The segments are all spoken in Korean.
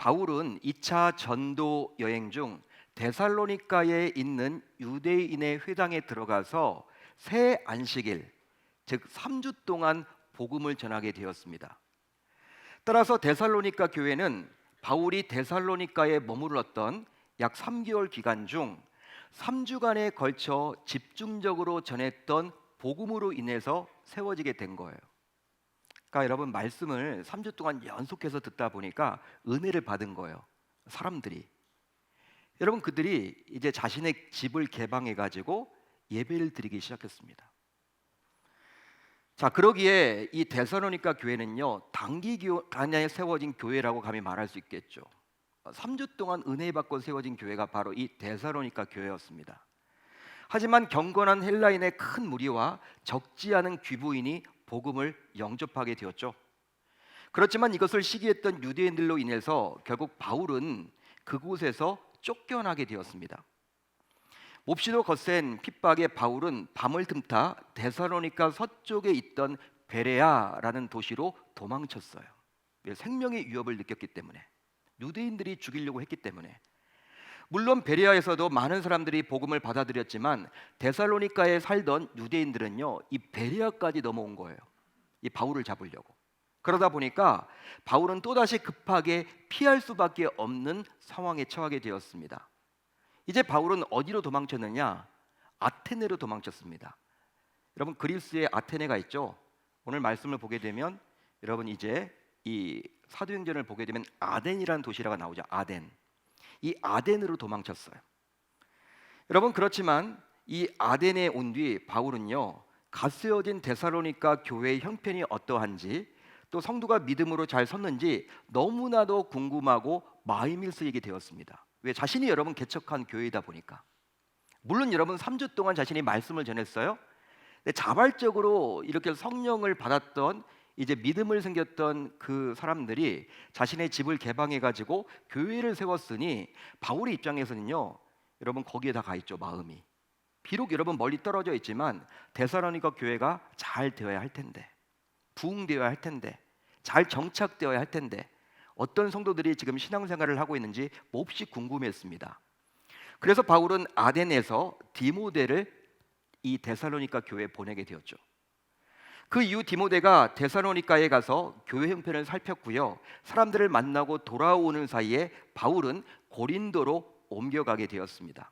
바울은 2차 전도 여행 중 데살로니가에 있는 유대인의 회당에 들어가서 새 안식일, 즉 3주 동안 복음을 전하게 되었습니다. 따라서 데살로니가 교회는 바울이 데살로니가에 머물렀던 약 3개월 기간 중 3주간에 걸쳐 집중적으로 전했던 복음으로 인해서 세워지게 된 거예요. 그러니까 여러분, 말씀을 3주 동안 연속해서 듣다 보니까 은혜를 받은 거예요. 사람들이. 여러분, 그들이 이제 자신의 집을 개방해 가지고 예배를 드리기 시작했습니다. 자, 그러기에 이 데살로니가 교회는요, 단기간에 세워진 교회라고 감히 말할 수 있겠죠. 3주 동안 은혜 받고 세워진 교회가 바로 이 데살로니가 교회였습니다. 하지만 경건한 헬라인의 큰 무리와 적지 않은 귀부인이 복음을 영접하게 되었죠. 그렇지만 이것을 시기했던 유대인들로 인해서 결국 바울은 그곳에서 쫓겨나게 되었습니다. 몹시도 거센 핍박에 바울은 밤을 틈타 데살로니가 서쪽에 있던 베레아라는 도시로 도망쳤어요. 생명의 위협을 느꼈기 때문에, 유대인들이 죽이려고 했기 때문에. 물론 베레아에서도 많은 사람들이 복음을 받아들였지만 데살로니가에 살던 유대인들은요, 이 베레아까지 넘어온 거예요. 이 바울을 잡으려고. 그러다 보니까 바울은 또다시 급하게 피할 수밖에 없는 상황에 처하게 되었습니다. 이제 바울은 어디로 도망쳤느냐? 아테네로 도망쳤습니다. 여러분, 그리스의 아테네가 있죠. 오늘 말씀을 보게 되면 여러분, 이제 이 사도행전을 보게 되면 아덴이라는 도시가 나오죠. 아덴. 이 아덴으로 도망쳤어요. 여러분, 그렇지만 이 아덴에 온 뒤 바울은요, 갓 세워진 데살로니가 교회의 형편이 어떠한지, 또 성도가 믿음으로 잘 섰는지 너무나도 궁금하고 마음이 쓰이게 되었습니다. 왜? 자신이 여러분 개척한 교회이다 보니까. 물론 여러분 3주 동안 자신이 말씀을 전했어요. 근데 자발적으로 이렇게 성령을 받았던, 이제 믿음을 생겼던 그 사람들이 자신의 집을 개방해 가지고 교회를 세웠으니 바울의 입장에서는요, 여러분 거기에 다 가 있죠. 마음이. 비록 여러분 멀리 떨어져 있지만 데살로니가 교회가 잘 되어야 할 텐데, 부흥되어야 할 텐데, 잘 정착되어야 할 텐데, 어떤 성도들이 지금 신앙생활을 하고 있는지 몹시 궁금했습니다. 그래서 바울은 아덴에서 디모데를 이 데살로니가 교회에 보내게 되었죠. 그 이후 디모데가 데살로니가에 가서 교회 형편을 살폈고요, 사람들을 만나고 돌아오는 사이에 바울은 고린도로 옮겨가게 되었습니다.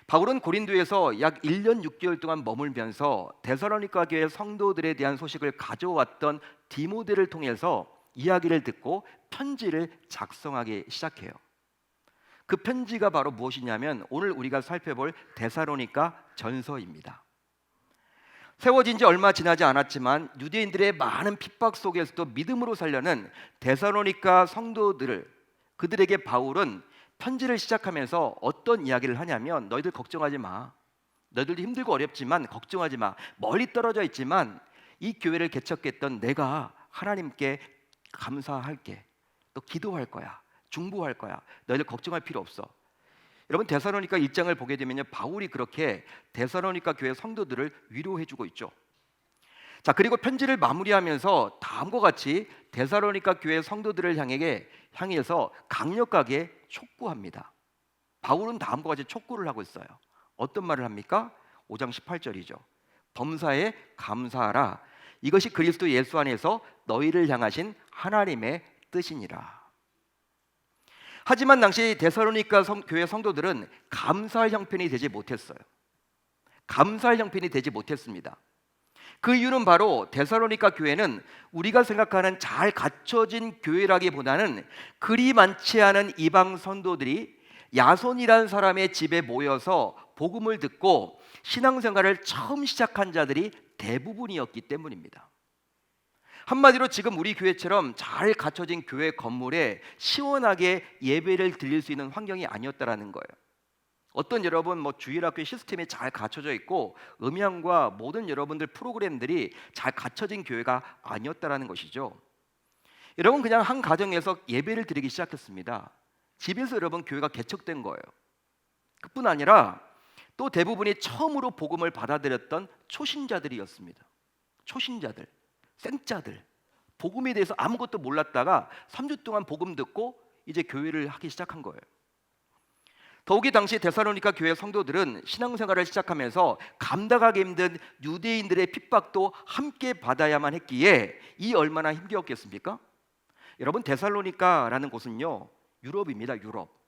바울은 고린도에서 약 1년 6개월 동안 머물면서 데살로니가 교회 성도들에 대한 소식을 가져왔던 디모데를 통해서 이야기를 듣고 편지를 작성하기 시작해요. 그 편지가 바로 무엇이냐면 오늘 우리가 살펴볼 데살로니가 전서입니다. 세워진 지 얼마 지나지 않았지만 유대인들의 많은 핍박 속에서도 믿음으로 살려는 데살로니가 성도들을, 그들에게 바울은 편지를 시작하면서 어떤 이야기를 하냐면, 너희들 걱정하지 마. 너희들도 힘들고 어렵지만 걱정하지 마. 멀리 떨어져 있지만 이 교회를 개척했던 내가 하나님께 감사할게. 또 기도할 거야. 중보할 거야. 너희들 걱정할 필요 없어. 여러분, 데살로니가 1장을 보게 되면요, 바울이 그렇게 데살로니가 교회 성도들을 위로해주고 있죠. 자, 그리고 편지를 마무리하면서 다음과 같이 데살로니가 교회 성도들을 향해서 강력하게 촉구합니다. 바울은 다음과 같이 촉구를 하고 있어요. 어떤 말을 합니까? 5장 18절이죠. 범사에 감사하라. 이것이 그리스도 예수 안에서 너희를 향하신 하나님의 뜻이니라. 하지만 당시 데살로니가 교회 성도들은 감사할 형편이 되지 못했어요. 감사할 형편이 되지 못했습니다. 그 이유는 바로 데살로니가 교회는 우리가 생각하는 잘 갖춰진 교회라기보다는 그리 많지 않은 이방 성도들이 야손이라는 사람의 집에 모여서 복음을 듣고 신앙생활을 처음 시작한 자들이 대부분이었기 때문입니다. 한마디로 지금 우리 교회처럼 잘 갖춰진 교회 건물에 시원하게 예배를 드릴 수 있는 환경이 아니었다라는 거예요. 어떤 여러분 주일학교 시스템이 잘 갖춰져 있고 음향과 모든 여러분들 프로그램들이 잘 갖춰진 교회가 아니었다라는 것이죠. 여러분, 그냥 한 가정에서 예배를 드리기 시작했습니다. 집에서 여러분 교회가 개척된 거예요. 그뿐 아니라 또 대부분이 처음으로 복음을 받아들였던 초신자들이었습니다. 초신자들, 생자들, 복음에 대해서 아무것도 몰랐다가 3주 동안 복음 듣고 이제 교회를 하기 시작한 거예요. 더욱이 당시 데살로니가 교회 성도들은 신앙생활을 시작하면서 감당하기 힘든 유대인들의 핍박도 함께 받아야만 했기에 이 얼마나 힘겨웠겠습니까? 여러분, 데살로니가라는 곳은요, 유럽입니다. 유럽.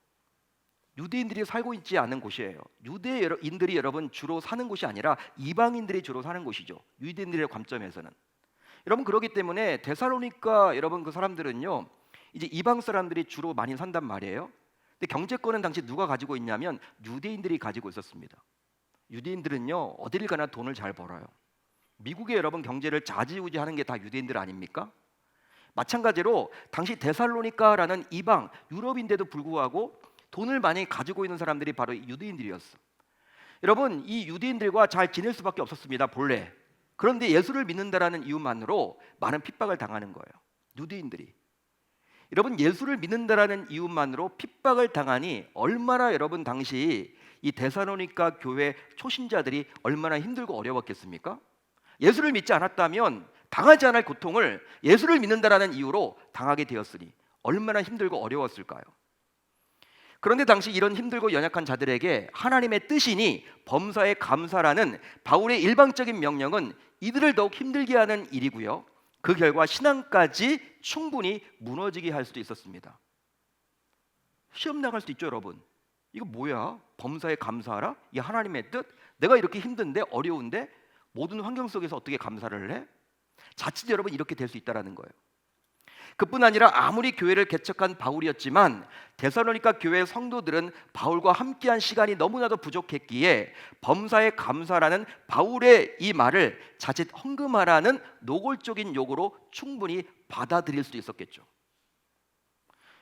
유대인들이 살고 있지 않은 곳이에요. 유대인들이 여러분 주로 사는 곳이 아니라 이방인들이 주로 사는 곳이죠. 유대인들의 관점에서는. 여러분, 그렇기 때문에 데살로니가 여러분 그 사람들은요, 이제 이방 사람들이 주로 많이 산단 말이에요. 근데 경제권은 당시 누가 가지고 있냐면 유대인들이 가지고 있었습니다. 유대인들은요, 어디를 가나 돈을 잘 벌어요. 미국의 여러분 경제를 좌지우지하는 게 다 유대인들 아닙니까? 마찬가지로 당시 데살로니가라는 이방 유럽인데도 불구하고 돈을 많이 가지고 있는 사람들이 바로 유대인들이었어. 여러분, 이 유대인들과 잘 지낼 수밖에 없었습니다, 본래. 그런데 예수를 믿는다라는 이유만으로 많은 핍박을 당하는 거예요, 유대인들이. 여러분, 예수를 믿는다라는 이유만으로 핍박을 당하니 얼마나 여러분 당시 이 데살로니가 교회 초신자들이 얼마나 힘들고 어려웠겠습니까? 예수를 믿지 않았다면 당하지 않을 고통을 예수를 믿는다라는 이유로 당하게 되었으니 얼마나 힘들고 어려웠을까요? 그런데 당시 이런 힘들고 연약한 자들에게 하나님의 뜻이니 범사에 감사라는 바울의 일방적인 명령은 이들을 더욱 힘들게 하는 일이고요, 그 결과 신앙까지 충분히 무너지게 할 수도 있었습니다. 시험 나갈 수도 있죠, 여러분. 이거 뭐야? 범사에 감사하라? 이 하나님의 뜻? 내가 이렇게 힘든데, 어려운데 모든 환경 속에서 어떻게 감사를 해? 자칫 여러분 이렇게 될 수 있다는 거예요. 그뿐 아니라 아무리 교회를 개척한 바울이었지만 데살로니가 교회 성도들은 바울과 함께한 시간이 너무나도 부족했기에 범사에 감사라는 바울의 이 말을 자칫 헌금하라는 노골적인 요구로 충분히 받아들일 수도 있었겠죠.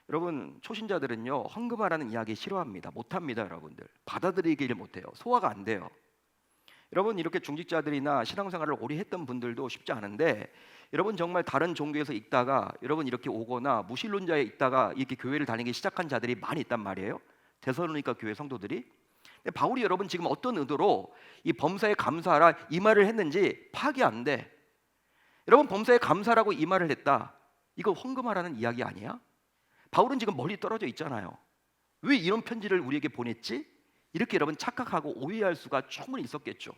여러분, 초신자들은요, 헌금하라는 이야기 싫어합니다. 못합니다. 여러분들 받아들이기를 못해요. 소화가 안 돼요. 여러분, 이렇게 중직자들이나 신앙생활을 오래 했던 분들도 쉽지 않은데, 여러분 정말 다른 종교에서 있다가 여러분 이렇게 오거나 무신론자에 있다가 이렇게 교회를 다니기 시작한 자들이 많이 있단 말이에요, 데살로니가 교회 성도들이. 근데 바울이 여러분 지금 어떤 의도로 이 범사에 감사하라 이 말을 했는지 파악이 안 돼. 여러분, 범사에 감사라고 이 말을 했다, 이거 헌금하라는 이야기 아니야? 바울은 지금 멀리 떨어져 있잖아요. 왜 이런 편지를 우리에게 보냈지? 이렇게 여러분 착각하고 오해할 수가 충분히 있었겠죠.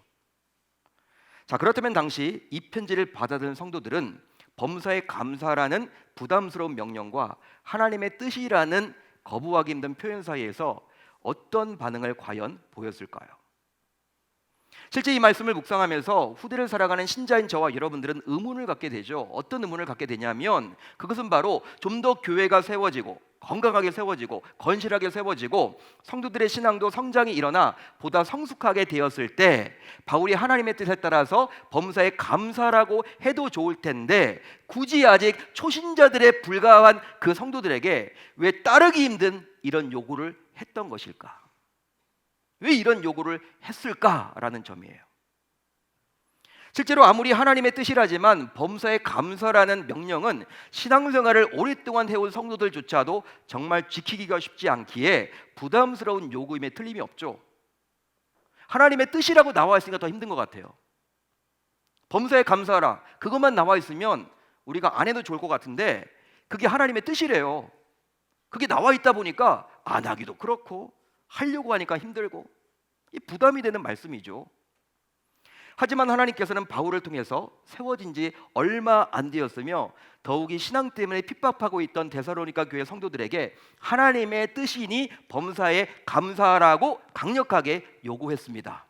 자, 그렇다면 당시 이 편지를 받아들인 성도들은 범사에 감사라는 부담스러운 명령과 하나님의 뜻이라는 거부하기 힘든 표현 사이에서 어떤 반응을 과연 보였을까요? 실제 이 말씀을 묵상하면서 후대를 살아가는 신자인 저와 여러분들은 의문을 갖게 되죠. 어떤 의문을 갖게 되냐면 그것은 바로 좀 더 교회가 세워지고 건강하게 세워지고 건실하게 세워지고 성도들의 신앙도 성장이 일어나 보다 성숙하게 되었을 때 바울이 하나님의 뜻에 따라서 범사에 감사라고 해도 좋을 텐데 굳이 아직 초신자들에 불과한 그 성도들에게 왜 따르기 힘든 이런 요구를 했던 것일까? 왜 이런 요구를 했을까라는 점이에요. 실제로 아무리 하나님의 뜻이라지만 범사에 감사라는 명령은 신앙생활을 오랫동안 해온 성도들조차도 정말 지키기가 쉽지 않기에 부담스러운 요구임에 틀림이 없죠. 하나님의 뜻이라고 나와 있으니까 더 힘든 것 같아요. 범사에 감사하라 그것만 나와 있으면 우리가 안 해도 좋을 것 같은데 그게 하나님의 뜻이래요. 그게 나와 있다 보니까 안 하기도 그렇고 하려고 하니까 힘들고 이 부담이 되는 말씀이죠. 하지만 하나님께서는 바울을 통해서 세워진 지 얼마 안 되었으며 더욱이 신앙 때문에 핍박하고 있던 데살로니가 교회 성도들에게 하나님의 뜻이니 범사에 감사하라고 강력하게 요구했습니다.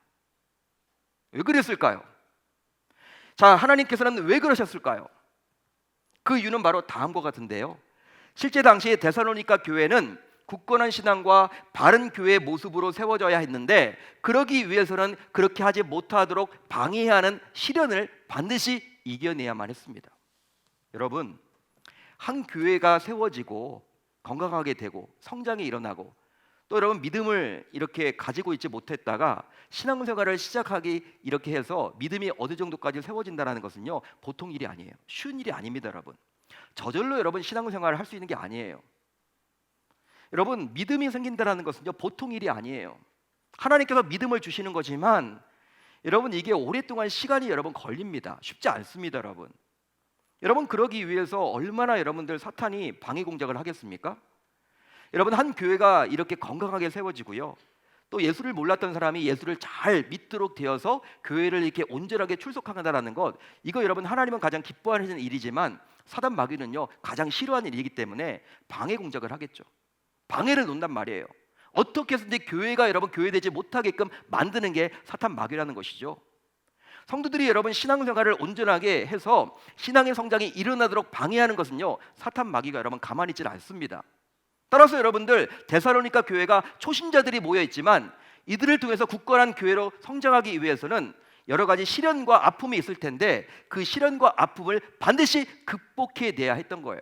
왜 그랬을까요? 자, 하나님께서는 왜 그러셨을까요? 그 이유는 바로 다음과 같은데요. 실제 당시 데살로니가 교회는 굳건한 신앙과 바른 교회의 모습으로 세워져야 했는데 그러기 위해서는 그렇게 하지 못하도록 방해하는 시련을 반드시 이겨내야만 했습니다. 여러분, 한 교회가 세워지고 건강하게 되고 성장이 일어나고 또 여러분 믿음을 이렇게 가지고 있지 못했다가 신앙생활을 시작하기 이렇게 해서 믿음이 어느 정도까지 세워진다는 것은요 보통 일이 아니에요. 쉬운 일이 아닙니다. 여러분 저절로 여러분 신앙생활을 할 수 있는 게 아니에요. 여러분 믿음이 생긴다는 것은요 보통 일이 아니에요. 하나님께서 믿음을 주시는 거지만 여러분 이게 오랫동안 시간이 여러분 걸립니다. 쉽지 않습니다. 여러분 그러기 위해서 얼마나 여러분들 사탄이 방해 공작을 하겠습니까? 여러분, 한 교회가 이렇게 건강하게 세워지고요, 또 예수를 몰랐던 사람이 예수를 잘 믿도록 되어서 교회를 이렇게 온전하게 출석한다라는 것, 이거 여러분 하나님은 가장 기뻐하는 일이지만 사단 마귀는요 가장 싫어하는 일이기 때문에 방해 공작을 하겠죠. 방해를 놓는단 말이에요. 어떻게 해서든지 교회가 여러분 교회되지 못하게끔 만드는 게 사탄 마귀라는 것이죠. 성도들이 여러분 신앙생활을 온전하게 해서 신앙의 성장이 일어나도록 방해하는 것은요 사탄 마귀가 여러분 가만히 있지 않습니다. 따라서 여러분들 데살로니가 교회가 초신자들이 모여 있지만 이들을 통해서 굳건한 교회로 성장하기 위해서는 여러 가지 시련과 아픔이 있을 텐데 그 시련과 아픔을 반드시 극복해내야 했던 거예요.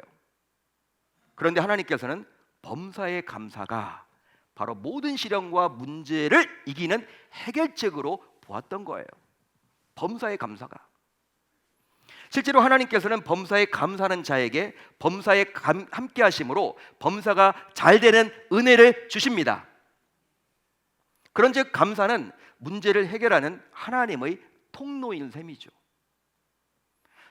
그런데 하나님께서는 범사의 감사가 바로 모든 시련과 문제를 이기는 해결책으로 보았던 거예요. 범사의 감사가. 실제로 하나님께서는 범사에 감사하는 자에게 범사에 함께 하심으로 범사가 잘 되는 은혜를 주십니다. 그런즉 감사는 문제를 해결하는 하나님의 통로인 셈이죠.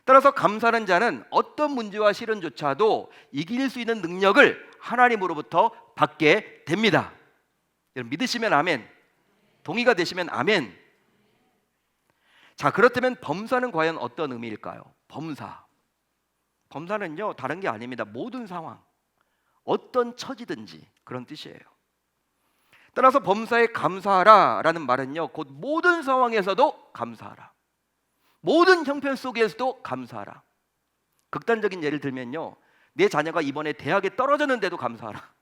따라서 감사하는 자는 어떤 문제와 시련조차도 이길 수 있는 능력을 하나님으로부터 받게 됩니다. 여러분 믿으시면 아멘, 동의가 되시면 아멘. 자, 그렇다면 범사는 과연 어떤 의미일까요? 범사는요 다른 게 아닙니다. 모든 상황, 어떤 처지든지 그런 뜻이에요. 따라서 범사에 감사하라 라는 말은요 곧 모든 상황에서도 감사하라, 모든 형편 속에서도 감사하라. 극단적인 예를 들면요, 내 자녀가 이번에 대학에 떨어졌는데도 감사하라.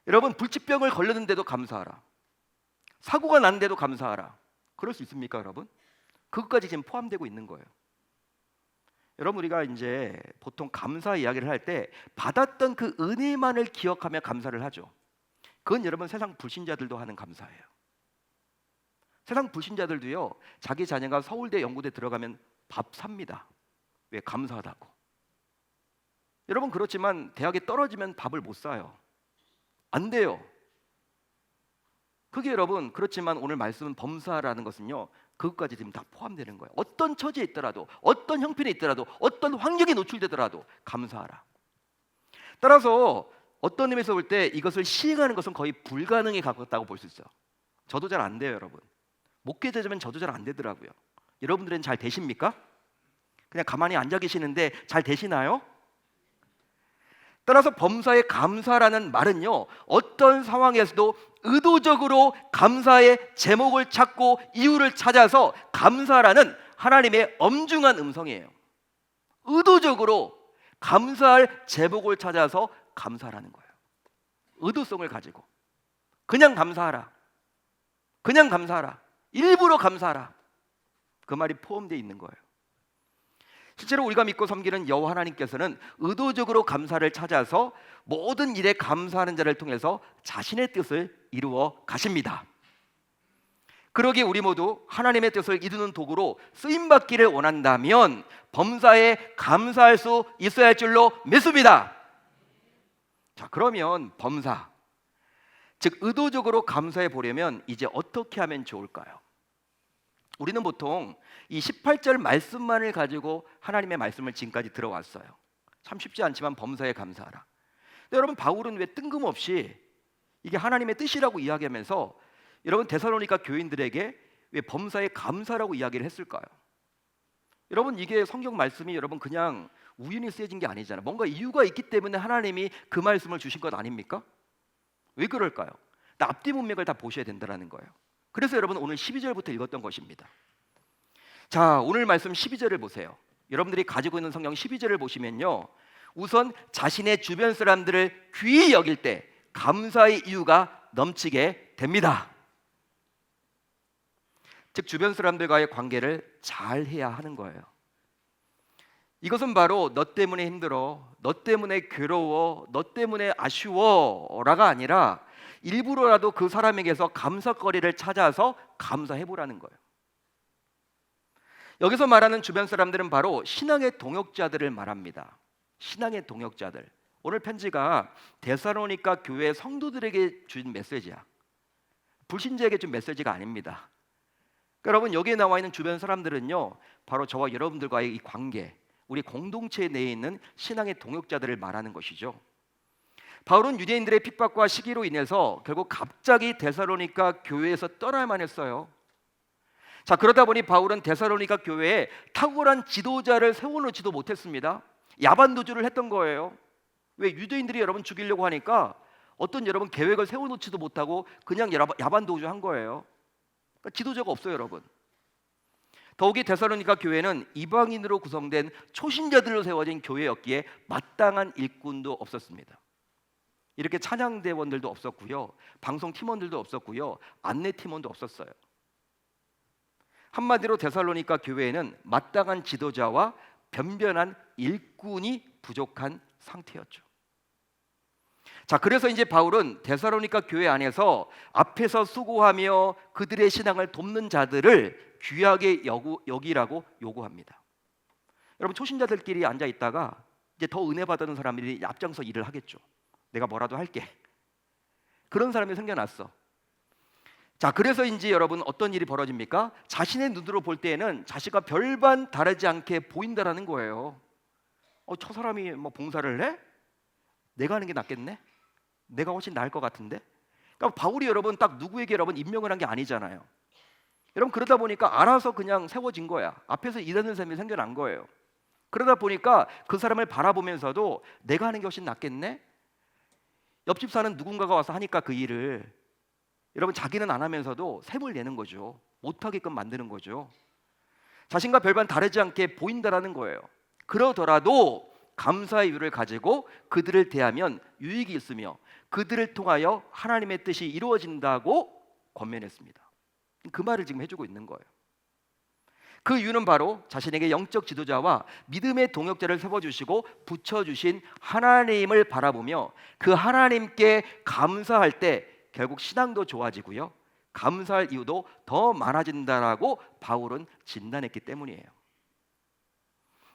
여러분 불치병을 걸렸는데도 감사하라. 사고가 났는데도 감사하라. 그럴 수 있습니까 여러분? 그것까지 지금 포함되고 있는 거예요. 여러분 우리가 이제 보통 감사 이야기를 할 때 받았던 그 은혜만을 기억하며 감사를 하죠. 그건 여러분 세상 불신자들도 하는 감사예요. 세상 불신자들도요 자기 자녀가 서울대 연구대 들어가면 밥 삽니다. 왜? 감사하다고. 여러분 그렇지만 대학에 떨어지면 밥을 못 사요. 안 돼요. 그게 여러분 그렇지만 오늘 말씀은 범사라는 것은요 그것까지 지금 다 포함되는 거예요. 어떤 처지에 있더라도, 어떤 형편에 있더라도, 어떤 환경에 노출되더라도 감사하라. 따라서 어떤 의미에서 볼 때 이것을 시행하는 것은 거의 불가능에 가깝다고 볼 수 있어요. 저도 잘 안 돼요 여러분. 목회자면 저도 잘 안 되더라고요. 여러분들은 잘 되십니까? 그냥 가만히 앉아 계시는데 잘 되시나요? 따라서 범사에 감사라는 말은요 어떤 상황에서도 의도적으로 감사의 제목을 찾고 이유를 찾아서 감사라는 하나님의 엄중한 음성이에요. 의도적으로 감사할 제목을 찾아서 감사라는 거예요. 의도성을 가지고 그냥 감사하라, 그냥 감사하라, 일부러 감사하라, 그 말이 포함되어 있는 거예요. 실제로 우리가 믿고 섬기는 여호와 하나님께서는 의도적으로 감사를 찾아서 모든 일에 감사하는 자를 통해서 자신의 뜻을 이루어 가십니다. 그러기에 우리 모두 하나님의 뜻을 이루는 도구로 쓰임받기를 원한다면 범사에 감사할 수 있어야 할 줄로 믿습니다. 자, 그러면 범사, 즉 의도적으로 감사해 보려면 이제 어떻게 하면 좋을까요? 우리는 보통 이 18절 말씀만을 가지고 하나님의 말씀을 지금까지 들어왔어요. 참 쉽지 않지만 범사에 감사하라. 근데 여러분 바울은 왜 뜬금없이 이게 하나님의 뜻이라고 이야기하면서 여러분 데살로니가 교인들에게 왜 범사에 감사라고 이야기를 했을까요? 여러분 이게 성경 말씀이 여러분 그냥 우연히 쓰여진 게 아니잖아요. 뭔가 이유가 있기 때문에 하나님이 그 말씀을 주신 것 아닙니까? 왜 그럴까요? 앞뒤 문맥을 다 보셔야 된다는 거예요. 그래서 여러분 오늘 12절부터 읽었던 것입니다. 자, 오늘 말씀 12절을 보세요. 여러분들이 가지고 있는 성경 12절을 보시면요 우선 자신의 주변 사람들을 귀히 여길 때 감사의 이유가 넘치게 됩니다. 즉 주변 사람들과의 관계를 잘 해야 하는 거예요. 이것은 바로 너 때문에 힘들어, 너 때문에 괴로워, 너 때문에 아쉬워라가 아니라 일부러라도 그 사람에게서 감사거리를 찾아서 감사해보라는 거예요. 여기서 말하는 주변 사람들은 바로 신앙의 동역자들을 말합니다. 신앙의 동역자들. 오늘 편지가 데살로니가 교회 성도들에게 준 메시지야. 불신자에게 준 메시지가 아닙니다. 그러니까 여러분 여기에 나와 있는 주변 사람들은요 바로 저와 여러분들과의 이 관계, 우리 공동체 내에 있는 신앙의 동역자들을 말하는 것이죠. 바울은 유대인들의 핍박과 시기로 인해서 결국 갑자기 데살로니가 교회에서 떠나야만 했어요. 자, 그러다 보니 바울은 데살로니가 교회에 탁월한 지도자를 세워놓지도 못했습니다. 야반도주를 했던 거예요. 왜? 유대인들이 여러분 죽이려고 하니까 어떤 여러분 계획을 세워놓지도 못하고 그냥 야반도주 한 거예요. 그러니까 지도자가 없어요, 여러분. 더욱이 데살로니가 교회는 이방인으로 구성된 초신자들로 세워진 교회였기에 마땅한 일꾼도 없었습니다. 이렇게 찬양대원들도 없었고요, 방송 팀원들도 없었고요, 안내 팀원도 없었어요. 한마디로 데살로니가 교회에는 마땅한 지도자와 변변한 일꾼이 부족한 상태였죠. 자, 그래서 이제 바울은 데살로니가 교회 안에서 앞에서 수고하며 그들의 신앙을 돕는 자들을 귀하게 여기라고 요구합니다. 여러분, 초신자들끼리 앉아 있다가 이제 더 은혜 받는 사람들이 앞장서 일을 하겠죠. 내가 뭐라도 할게. 그런 사람이 생겨났어. 자, 그래서인지 여러분 어떤 일이 벌어집니까? 자신의 눈으로 볼 때에는 자신과 별반 다르지 않게 보인다라는 거예요. 저 사람이 뭐 봉사를 해? 내가 하는 게 낫겠네? 내가 훨씬 나을 것 같은데? 그러니까 바울이 여러분 딱 누구에게 여러분 임명을 한 게 아니잖아요. 여러분, 그러다 보니까 알아서 그냥 세워진 거야. 앞에서 일하는 사람이 생겨난 거예요. 그러다 보니까 그 사람을 바라보면서도 내가 하는 게 훨씬 낫겠네? 옆집 사는 누군가가 와서 하니까 그 일을 여러분 자기는 안 하면서도 셈을 내는 거죠. 못하게끔 만드는 거죠. 자신과 별반 다르지 않게 보인다라는 거예요. 그러더라도 감사의 이유를 가지고 그들을 대하면 유익이 있으며 그들을 통하여 하나님의 뜻이 이루어진다고 권면했습니다. 그 말을 지금 해주고 있는 거예요. 그 이유는 바로 자신에게 영적 지도자와 믿음의 동역자를 세워주시고 붙여주신 하나님을 바라보며 그 하나님께 감사할 때 결국 신앙도 좋아지고요, 감사할 이유도 더 많아진다라고 바울은 진단했기 때문이에요.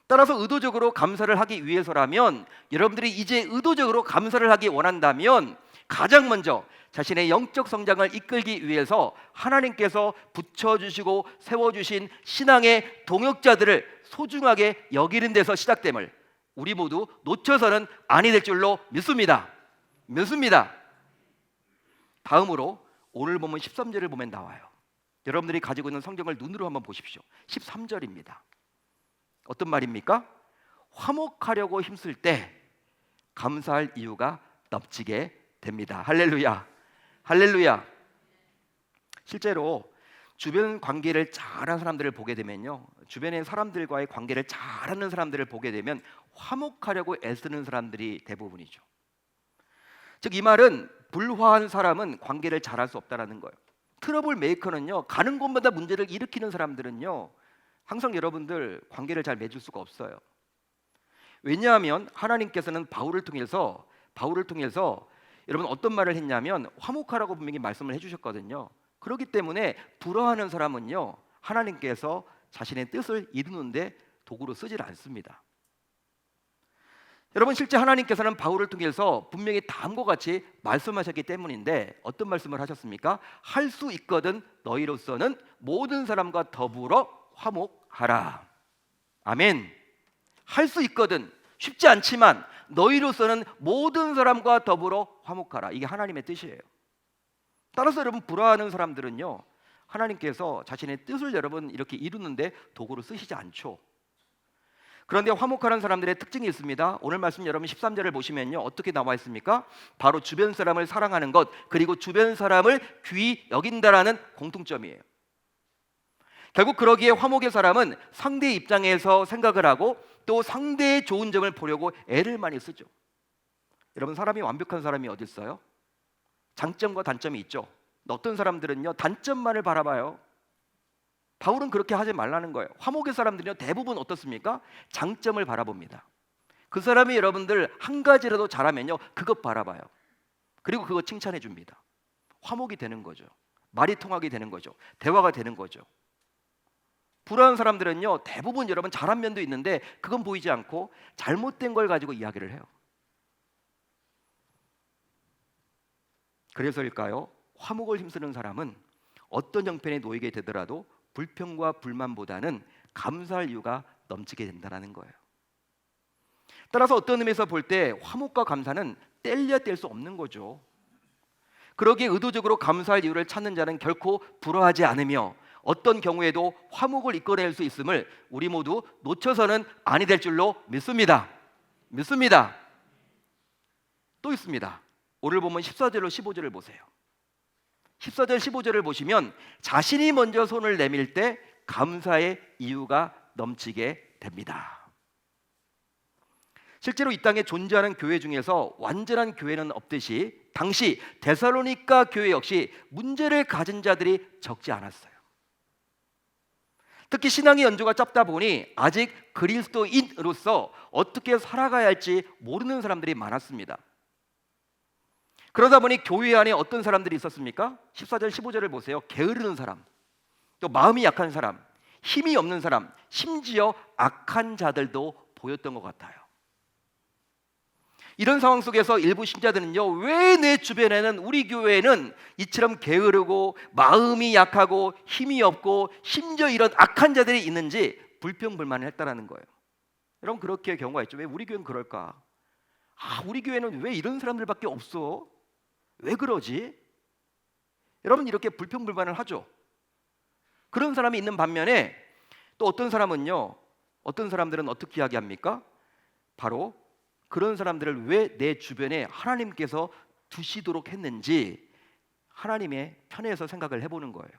따라서 의도적으로 감사를 하기 위해서라면, 여러분들이 이제 의도적으로 감사를 하기 원한다면 가장 먼저 자신의 영적 성장을 이끌기 위해서 하나님께서 붙여주시고 세워주신 신앙의 동역자들을 소중하게 여기는 데서 시작됨을 우리 모두 놓쳐서는 아니 될 줄로 믿습니다. 다음으로 오늘 보면 13절을 보면 나와요. 여러분들이 가지고 있는 성경을 눈으로 한번 보십시오. 13절입니다. 어떤 말입니까? 화목하려고 힘쓸 때 감사할 이유가 넘치게 됩니다. 할렐루야. 실제로 주변 관계를 잘하는 사람들을 보게 되면요, 주변의 사람들과의 관계를 잘하는 사람들을 보게 되면 화목하려고 애쓰는 사람들이 대부분이죠. 즉, 이 말은 불화한 사람은 관계를 잘할 수 없다라는 거예요. 트러블 메이커는요, 가는 곳마다 문제를 일으키는 사람들은요, 항상 여러분들 관계를 잘 맺을 수가 없어요. 왜냐하면 하나님께서는 바울을 통해서 여러분 어떤 말을 했냐면 화목하라고 분명히 말씀을 해주셨거든요. 그렇기 때문에 불화하는 사람은요, 하나님께서 자신의 뜻을 이루는데 도구로 쓰질 않습니다. 여러분, 실제 하나님께서는 바울을 통해서 분명히 다음과 같이 말씀하셨기 때문인데 어떤 말씀을 하셨습니까? 할 수 있거든 너희로서는 모든 사람과 더불어 화목하라. 아멘. 할 수 있거든, 쉽지 않지만 너희로서는 모든 사람과 더불어 화목하라. 이게 하나님의 뜻이에요. 따라서 여러분, 불화하는 사람들은요, 하나님께서 자신의 뜻을 여러분 이렇게 이루는데 도구로 쓰시지 않죠. 그런데 화목하는 사람들의 특징이 있습니다. 오늘 말씀 여러분 13절을 보시면요, 어떻게 나와 있습니까? 바로 주변 사람을 사랑하는 것, 그리고 주변 사람을 귀히 여긴다라는 공통점이에요. 결국 그러기에 화목의 사람은 상대의 입장에서 생각을 하고 또 상대의 좋은 점을 보려고 애를 많이 쓰죠. 여러분, 사람이 완벽한 사람이 어디 있어요? 장점과 단점이 있죠. 어떤 사람들은요, 단점만을 바라봐요. 바울은 그렇게 하지 말라는 거예요. 화목의 사람들은요, 대부분 어떻습니까? 장점을 바라봅니다. 그 사람이 여러분들 한 가지라도 잘하면요, 그것 바라봐요. 그리고 그거 칭찬해 줍니다. 화목이 되는 거죠. 말이 통하게 되는 거죠. 대화가 되는 거죠. 불안한 사람들은요, 대부분 여러분 잘한 면도 있는데 그건 보이지 않고 잘못된 걸 가지고 이야기를 해요. 그래서일까요? 화목을 힘쓰는 사람은 어떤 형편에 놓이게 되더라도 불평과 불만보다는 감사할 이유가 넘치게 된다는 거예요. 따라서 어떤 의미에서 볼 때 화목과 감사는 뗄래야 뗄 수 없는 거죠. 그러기에 의도적으로 감사할 이유를 찾는 자는 결코 불화하지 않으며 어떤 경우에도 화목을 이끌어낼 수 있음을 우리 모두 놓쳐서는 아니 될 줄로 믿습니다. 믿습니다. 또 있습니다. 오늘 보면 14절로 15절을 보세요. 14절 15절을 보시면 자신이 먼저 손을 내밀 때 감사의 이유가 넘치게 됩니다. 실제로 이 땅에 존재하는 교회 중에서 완전한 교회는 없듯이 당시 데살로니가 교회 역시 문제를 가진 자들이 적지 않았어요. 특히 신앙의 연조가 짧다 보니 아직 그리스도인으로서 어떻게 살아가야 할지 모르는 사람들이 많았습니다. 그러다 보니 교회 안에 어떤 사람들이 있었습니까? 14절 15절을 보세요. 게으르는 사람, 또 마음이 약한 사람, 힘이 없는 사람, 심지어 악한 자들도 보였던 것 같아요. 이런 상황 속에서 일부 신자들은요, 왜 내 주변에는, 우리 교회에는 이처럼 게으르고 마음이 약하고 힘이 없고 심지어 이런 악한 자들이 있는지 불평불만을 했다라는 거예요. 여러분, 그렇게 경우가 있죠. 왜 우리 교회는 그럴까? 우리 교회는 왜 이런 사람들밖에 없어? 왜 그러지? 여러분, 이렇게 불평불만을 하죠. 그런 사람이 있는 반면에 또 어떤 사람은요, 어떤 사람들은 어떻게 이야기합니까? 바로 그런 사람들을 왜 내 주변에 하나님께서 두시도록 했는지 하나님의 편에서 생각을 해보는 거예요.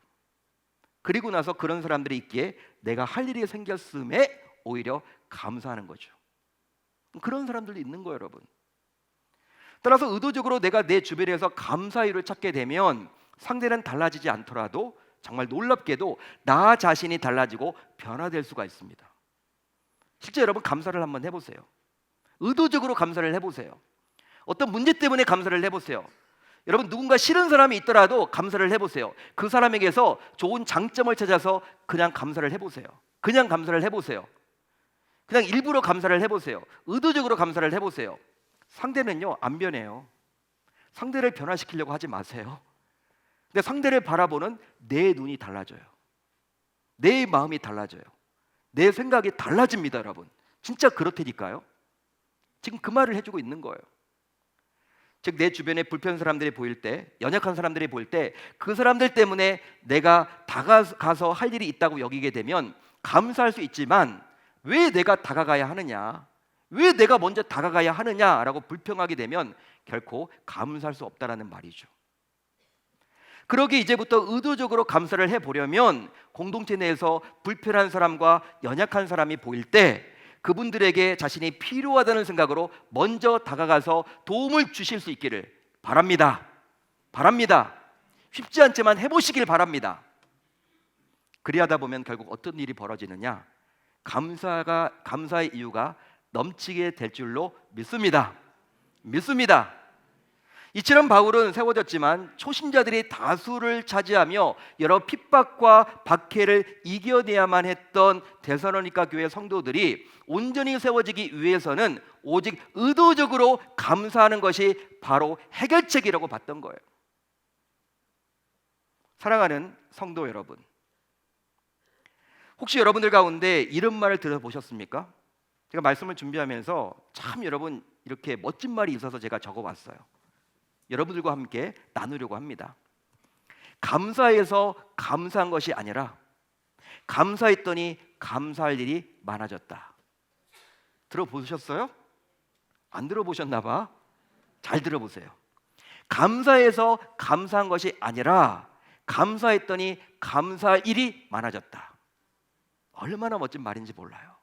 그리고 나서 그런 사람들이 있기에 내가 할 일이 생겼음에 오히려 감사하는 거죠. 그런 사람들도 있는 거예요, 여러분. 따라서 의도적으로 내가 내 주변에서 감사 이유를 찾게 되면 상대는 달라지지 않더라도 정말 놀랍게도 나 자신이 달라지고 변화될 수가 있습니다. 실제 여러분, 감사를 한번 해보세요. 의도적으로 감사를 해보세요. 어떤 문제 때문에 감사를 해보세요. 여러분, 누군가 싫은 사람이 있더라도 감사를 해보세요. 그 사람에게서 좋은 장점을 찾아서 그냥 감사를 해보세요. 그냥 감사를 해보세요. 그냥 일부러 감사를 해보세요. 의도적으로 감사를 해보세요. 상대는요, 안 변해요. 상대를 변화시키려고 하지 마세요. 근데 상대를 바라보는 내 눈이 달라져요. 내 마음이 달라져요. 내 생각이 달라집니다, 여러분. 진짜 그렇다니까요. 지금 그 말을 해주고 있는 거예요. 즉, 내 주변에 불편한 사람들이 보일 때, 연약한 사람들이 보일 때 그 사람들 때문에 내가 다가가서 할 일이 있다고 여기게 되면 감사할 수 있지만 왜 내가 다가가야 하느냐, 왜 내가 먼저 다가가야 하느냐라고 불평하게 되면 결코 감사할 수 없다라는 말이죠. 그러기 이제부터 의도적으로 감사를 해보려면 공동체 내에서 불편한 사람과 연약한 사람이 보일 때 그분들에게 자신이 필요하다는 생각으로 먼저 다가가서 도움을 주실 수 있기를 바랍니다. 바랍니다. 쉽지 않지만 해보시길 바랍니다. 그리하다 보면 결국 어떤 일이 벌어지느냐, 감사의 이유가 넘치게 될 줄로 믿습니다. 믿습니다. 이처럼 바울은 세워졌지만 초신자들이 다수를 차지하며 여러 핍박과 박해를 이겨내야만 했던 데살로니가 교회 성도들이 온전히 세워지기 위해서는 오직 의도적으로 감사하는 것이 바로 해결책이라고 봤던 거예요. 사랑하는 성도 여러분, 혹시 여러분들 가운데 이런 말을 들어보셨습니까? 제가 말씀을 준비하면서 참 여러분 이렇게 멋진 말이 있어서 제가 적어봤어요. 여러분들과 함께 나누려고 합니다. 감사해서 감사한 것이 아니라 감사했더니 감사할 일이 많아졌다. 들어보셨어요? 안 들어보셨나 봐. 잘 들어보세요. 감사해서 감사한 것이 아니라 감사했더니 감사할 일이 많아졌다. 얼마나 멋진 말인지 몰라요.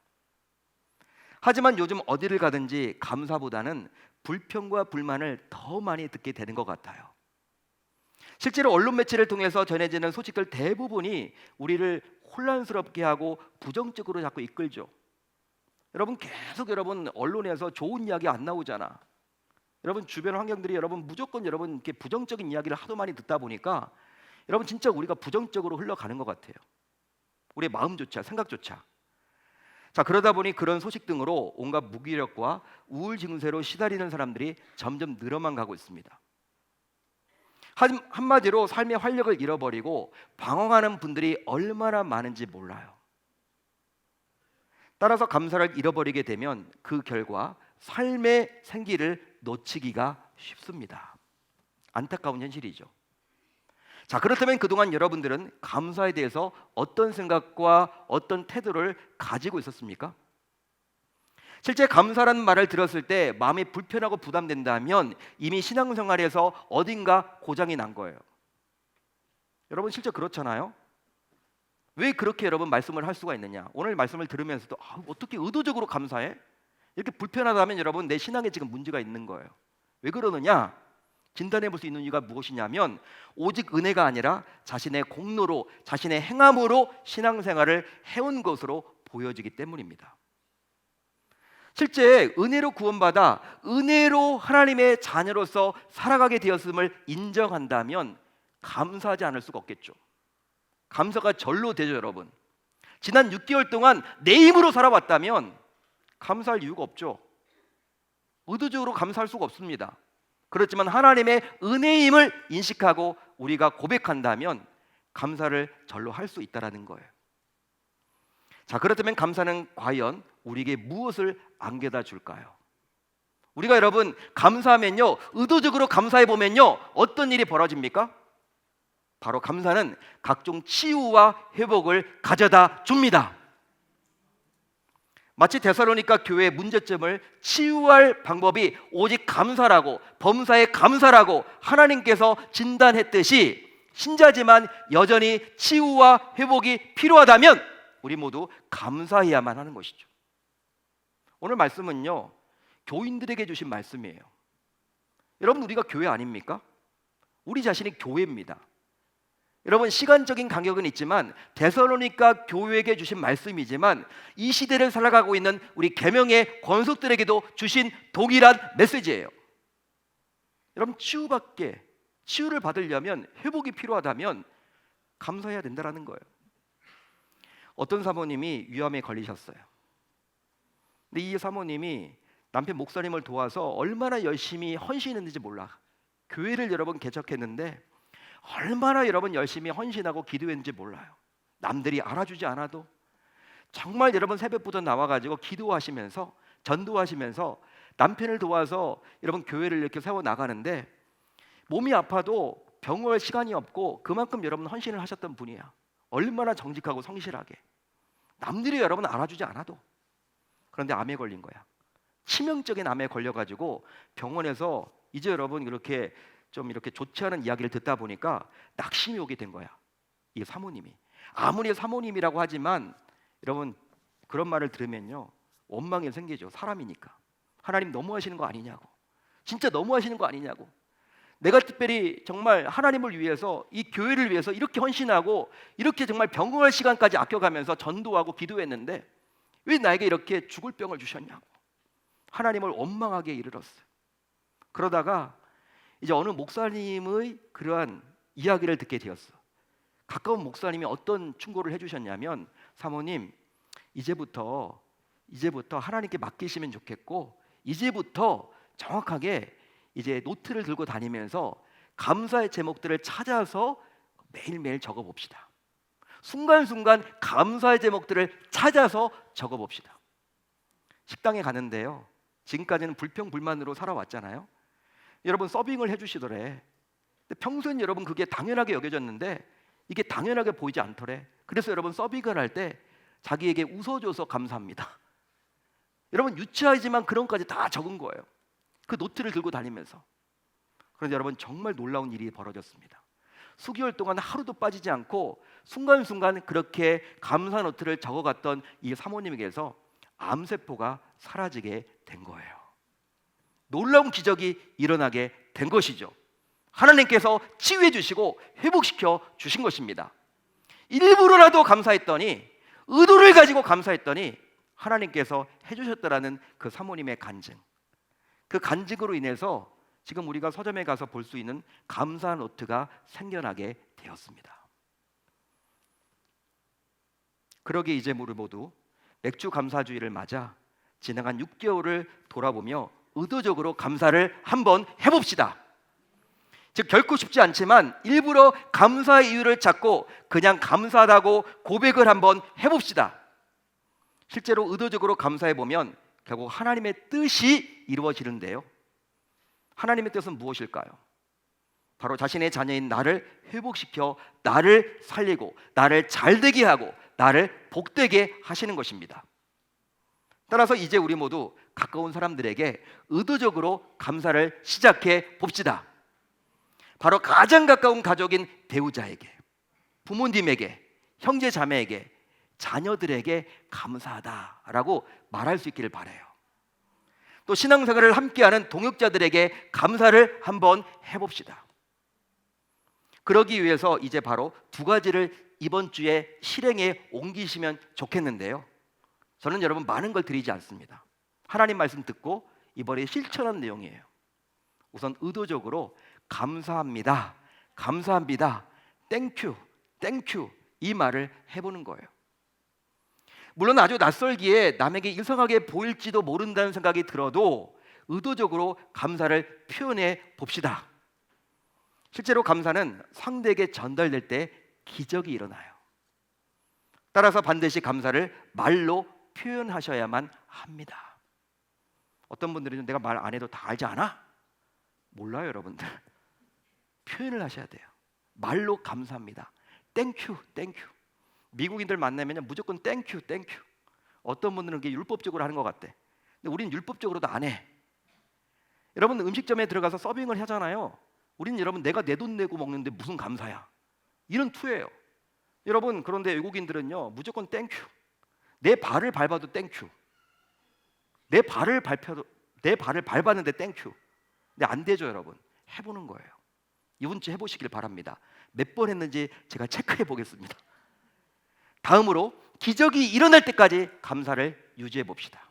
하지만 요즘 어디를 가든지 감사보다는 불평과 불만을 더 많이 듣게 되는 것 같아요. 실제로 언론 매체를 통해서 전해지는 소식들 대부분이 우리를 혼란스럽게 하고 부정적으로 자꾸 이끌죠. 여러분, 계속 여러분 언론에서 좋은 이야기 안 나오잖아. 여러분 주변 환경들이 여러분 무조건 여러분 이렇게 부정적인 이야기를 하도 많이 듣다 보니까 여러분 진짜 우리가 부정적으로 흘러가는 것 같아요. 우리의 마음조차 생각조차. 자, 그러다 보니 그런 소식 등으로 온갖 무기력과 우울 증세로 시달리는 사람들이 점점 늘어만 가고 있습니다. 한마디로 삶의 활력을 잃어버리고 방황하는 분들이 얼마나 많은지 몰라요. 따라서 감사를 잃어버리게 되면 그 결과 삶의 생기를 놓치기가 쉽습니다. 안타까운 현실이죠. 자, 그렇다면 그동안 여러분들은 감사에 대해서 어떤 생각과 어떤 태도를 가지고 있었습니까? 실제 감사라는 말을 들었을 때 마음이 불편하고 부담된다면 이미 신앙생활에서 어딘가 고장이 난 거예요. 여러분 실제 그렇잖아요. 왜 그렇게 여러분 말씀을 할 수가 있느냐? 오늘 말씀을 들으면서도 어떻게 의도적으로 감사해? 이렇게 불편하다면 여러분 내 신앙에 지금 문제가 있는 거예요. 왜 그러느냐? 진단해 볼 수 있는 이유가 무엇이냐면 오직 은혜가 아니라 자신의 공로로, 자신의 행함으로 신앙생활을 해온 것으로 보여지기 때문입니다. 실제 은혜로 구원받아 은혜로 하나님의 자녀로서 살아가게 되었음을 인정한다면 감사하지 않을 수가 없겠죠. 감사가 절로 되죠, 여러분. 지난 6개월 동안 내 힘으로 살아왔다면 감사할 이유가 없죠. 의도적으로 감사할 수가 없습니다. 그렇지만 하나님의 은혜임을 인식하고 우리가 고백한다면 감사를 절로 할 수 있다는 거예요. 자, 그렇다면 감사는 과연 우리에게 무엇을 안겨다 줄까요? 우리가 여러분 감사하면요, 의도적으로 감사해 보면요, 어떤 일이 벌어집니까? 바로 감사는 각종 치유와 회복을 가져다 줍니다. 마치 데살로니가 교회의 문제점을 치유할 방법이 오직 감사라고, 범사에 감사라고 하나님께서 진단했듯이 신자지만 여전히 치유와 회복이 필요하다면 우리 모두 감사해야만 하는 것이죠. 오늘 말씀은요, 교인들에게 주신 말씀이에요. 여러분 우리가 교회 아닙니까? 우리 자신이 교회입니다. 여러분 시간적인 간격은 있지만 데살로니가 교회에게 주신 말씀이지만 이 시대를 살아가고 있는 우리 계명의 권속들에게도 주신 동일한 메시지예요. 여러분 치유를 받으려면 회복이 필요하다면 감사해야 된다는 거예요. 어떤 사모님이 위암에 걸리셨어요. 근데 이 사모님이 남편 목사님을 도와서 얼마나 열심히 헌신했는지 몰라. 교회를 여러분 개척했는데 얼마나 여러분 열심히 헌신하고 기도했는지 몰라요. 남들이 알아주지 않아도 정말 여러분 새벽부터 나와가지고 기도하시면서 전도하시면서 남편을 도와서 여러분 교회를 이렇게 세워 나가는데 몸이 아파도 병 올 시간이 없고 그만큼 여러분 헌신을 하셨던 분이야. 얼마나 정직하고 성실하게. 남들이 여러분 알아주지 않아도. 그런데 암에 걸린 거야. 치명적인 암에 걸려가지고 병원에서 이제 여러분 이렇게 좋지 않은 이야기를 듣다 보니까 낙심이 오게 된 거야. 이 사모님이. 아무리 사모님이라고 하지만 여러분 그런 말을 들으면요 원망이 생기죠. 사람이니까. 하나님 너무하시는 거 아니냐고. 진짜 너무하시는 거 아니냐고. 내가 특별히 정말 하나님을 위해서 이 교회를 위해서 이렇게 헌신하고 이렇게 정말 병을 시간까지 아껴가면서 전도하고 기도했는데 왜 나에게 이렇게 죽을 병을 주셨냐고 하나님을 원망하게 이르렀어요. 그러다가 이제 어느 목사님의 그러한 이야기를 듣게 되었어. 가까운 목사님이 어떤 충고를 해주셨냐면 사모님 이제부터 하나님께 맡기시면 좋겠고 이제부터 정확하게 이제 노트를 들고 다니면서 감사의 제목들을 찾아서 매일매일 적어봅시다. 순간순간 감사의 제목들을 찾아서 적어봅시다. 식당에 가는데요 지금까지는 불평불만으로 살아왔잖아요. 여러분 서빙을 해주시더래. 근데 평소엔 여러분 그게 당연하게 여겨졌는데 이게 당연하게 보이지 않더래. 그래서 여러분 서빙을 할 때 자기에게 웃어줘서 감사합니다. 여러분 유치하지만 그런 것까지 다 적은 거예요. 그 노트를 들고 다니면서. 그런데 여러분 정말 놀라운 일이 벌어졌습니다. 수개월 동안 하루도 빠지지 않고 순간순간 그렇게 감사 노트를 적어갔던 이 사모님에게서 암세포가 사라지게 된 거예요. 놀라운 기적이 일어나게 된 것이죠. 하나님께서 치유해 주시고 회복시켜 주신 것입니다. 일부러라도 감사했더니 의도를 가지고 감사했더니 하나님께서 해주셨다라는 그 사모님의 간증. 그 간증으로 인해서 지금 우리가 서점에 가서 볼 수 있는 감사 노트가 생겨나게 되었습니다. 그러기에 이제 우리 모두 맥주 감사주의를 맞아 지나간 6개월을 돌아보며 의도적으로 감사를 한번 해봅시다. 즉 결코 쉽지 않지만 일부러 감사의 이유를 찾고 그냥 감사하다고 고백을 한번 해봅시다. 실제로 의도적으로 감사해보면 결국 하나님의 뜻이 이루어지는데요 하나님의 뜻은 무엇일까요? 바로 자신의 자녀인 나를 회복시켜 나를 살리고 나를 잘되게 하고 나를 복되게 하시는 것입니다. 따라서 이제 우리 모두 가까운 사람들에게 의도적으로 감사를 시작해 봅시다. 바로 가장 가까운 가족인 배우자에게, 부모님에게, 형제 자매에게, 자녀들에게 감사하다라고 말할 수 있기를 바라요. 또 신앙생활을 함께하는 동역자들에게 감사를 한번 해봅시다. 그러기 위해서 이제 바로 두 가지를 이번 주에 실행에 옮기시면 좋겠는데요. 저는 여러분 많은 걸 드리지 않습니다. 하나님 말씀 듣고 이번에 실천한 내용이에요. 우선 의도적으로 감사합니다, 감사합니다, 땡큐, 땡큐 이 말을 해보는 거예요. 물론 아주 낯설기에 남에게 이상하게 보일지도 모른다는 생각이 들어도 의도적으로 감사를 표현해 봅시다. 실제로 감사는 상대에게 전달될 때 기적이 일어나요. 따라서 반드시 감사를 말로 표현하셔야만 합니다. 어떤 분들은 내가 말 안 해도 다 알지 않아? 몰라요, 여러분들. 표현을 하셔야 돼요. 말로 감사합니다. 땡큐, 땡큐. 미국인들 만나면 무조건 땡큐, 땡큐. 어떤 분들은 그게 율법적으로 하는 것 같대. 근데 우리는 율법적으로도 안 해. 여러분 음식점에 들어가서 서빙을 하잖아요. 우리는 여러분 내가 내 돈 내고 먹는데 무슨 감사야? 이런 투예요. 여러분 그런데 외국인들은요 무조건 땡큐. 내 발을 밟아도 땡큐. 내 발을 밟았는데 땡큐. 근데 안 되죠, 여러분. 해보는 거예요. 이번 주 해보시길 바랍니다. 몇 번 했는지 제가 체크해 보겠습니다. 다음으로 기적이 일어날 때까지 감사를 유지해 봅시다.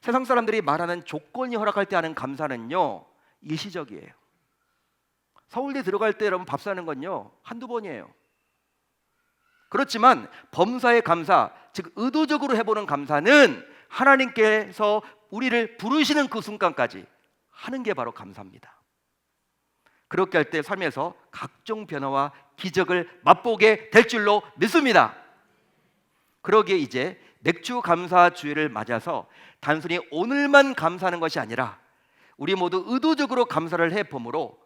세상 사람들이 말하는 조건이 허락할 때 하는 감사는요 일시적이에요. 서울대 들어갈 때 여러분 밥 사는 건요 한두 번이에요. 그렇지만 범사의 감사, 즉 의도적으로 해보는 감사는 하나님께서 우리를 부르시는 그 순간까지 하는 게 바로 감사입니다. 그렇게 할 때 삶에서 각종 변화와 기적을 맛보게 될 줄로 믿습니다. 그러기에 이제 맥주 감사 주일을 맞아서 단순히 오늘만 감사하는 것이 아니라 우리 모두 의도적으로 감사를 해봄으로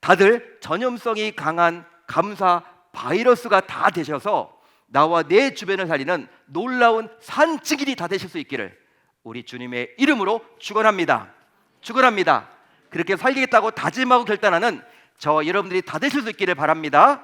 다들 전염성이 강한 감사 바이러스가 다 되셔서 나와 내 주변을 살리는 놀라운 산증인이 다 되실 수 있기를 우리 주님의 이름으로 축원합니다. 축원합니다. 그렇게 살리겠다고 다짐하고 결단하는 저와 여러분들이 다 되실 수 있기를 바랍니다.